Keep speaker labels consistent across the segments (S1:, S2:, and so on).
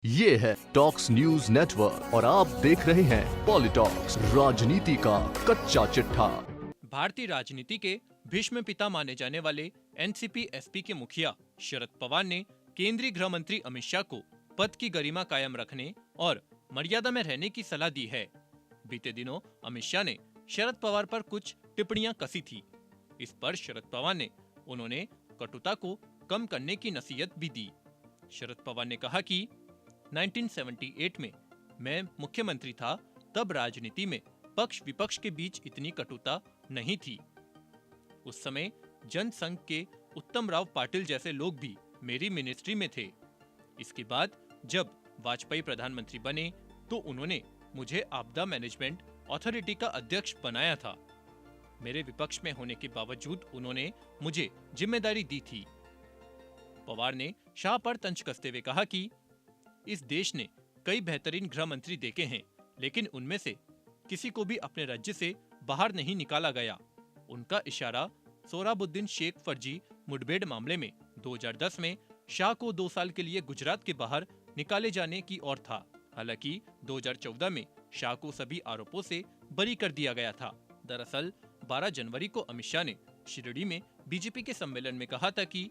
S1: ये है talks news network और आप देख रहे हैं पॉलिटॉक्स, राजनीति का कच्चा चिट्ठा।
S2: भारतीय राजनीति के भीष्म पिता माने जाने वाले एनसीपी एसपी के मुखिया शरद पवार ने केंद्रीय गृह मंत्री अमित शाह को पद की गरिमा कायम रखने और मर्यादा में रहने की सलाह दी है। बीते दिनों अमित शाह ने शरद पवार पर कुछ टिप्पणियां कसी थी। इस पर शरद पवार ने उन्होंने कटुता को कम करने की नसीहत भी दी। शरद पवार ने कहा कि 1978 में मैं मुख्यमंत्री था, तब राजनीति में पक्ष विपक्ष के बीच इतनी कटुता नहीं थी। उस समय जनसंघ के उत्तम राव पाटिल जैसे लोग भी मेरी मिनिस्ट्री में थे। इसके बाद जब वाजपेयी प्रधानमंत्री बने तो उन्होंने मुझे आपदा मैनेजमेंट अथॉरिटी का अध्यक्ष बनाया था। मेरे विपक्ष में होने के बावजूद उन्होंने मुझे जिम्मेदारी दी थी। पवार ने शाह पर तंज कसते हुए कहा कि इस देश ने कई बेहतरीन गृह मंत्री देखे हैं, लेकिन उनमें से किसी को भी अपने राज्य से बाहर नहीं निकाला गया। उनका इशारा सोहराबुद्दीन शेख फर्जी मुठभेड़ मामले में 2010 में शाह को 2 साल के लिए गुजरात के बाहर निकाले जाने की ओर था। हालांकि 2014 में शाह को सभी आरोपों से बरी कर दिया गया था। दरअसल 12 जनवरी को अमित शाह ने शिरडी में बीजेपी के सम्मेलन में कहा था कि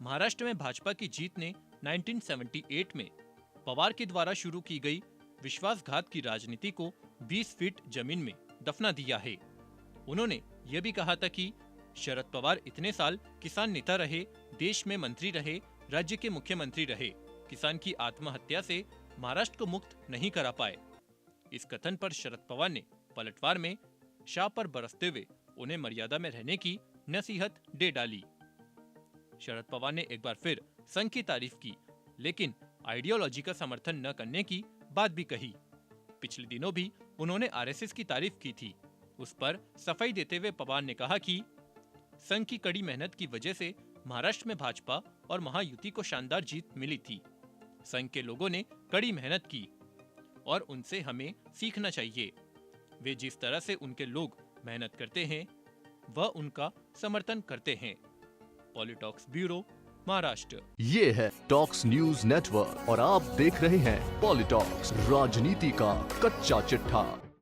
S2: महाराष्ट्र में भाजपा की जीत ने 1978 में पवार के द्वारा शुरू की गई विश्वासघात की राजनीति को 20 फीट जमीन में दफना दिया है। उन्होंने यह भी कहा था कि शरद पवार इतने साल किसान नेता रहे, देश में मंत्री रहे, राज्य के मुख्यमंत्री रहे, किसान की आत्महत्या से महाराष्ट्र को मुक्त नहीं करा पाए। इस कथन पर शरद पवार ने पलटवार में शाह पर बरसते हुए उन्हें मर्यादा में रहने की नसीहत दे डाली। शरद पवार ने एक बार फिर संघ की तारीफ की, लेकिन आइडियोलॉजी का समर्थन न करने की बात भी कही। पिछले दिनों भी उन्होंने आरएसएस की तारीफ की थी। उस पर सफाई देते हुए पवार ने कहा कि संघ की कड़ी मेहनत की वजह से महाराष्ट्र में भाजपा और महायुति को शानदार जीत मिली थी। संघ के लोगों ने कड़ी मेहनत की और उनसे हमें सीखना चाहिए। वे जिस तरह से उनके लोग मेहनत करते हैं, वह उनका समर्थन करते हैं। पॉलिटॉक्स ब्यूरो, महाराष्ट्र।
S1: ये है टॉक्स न्यूज नेटवर्क और आप देख रहे हैं पॉलिटॉक्स, राजनीति का कच्चा चिट्ठा।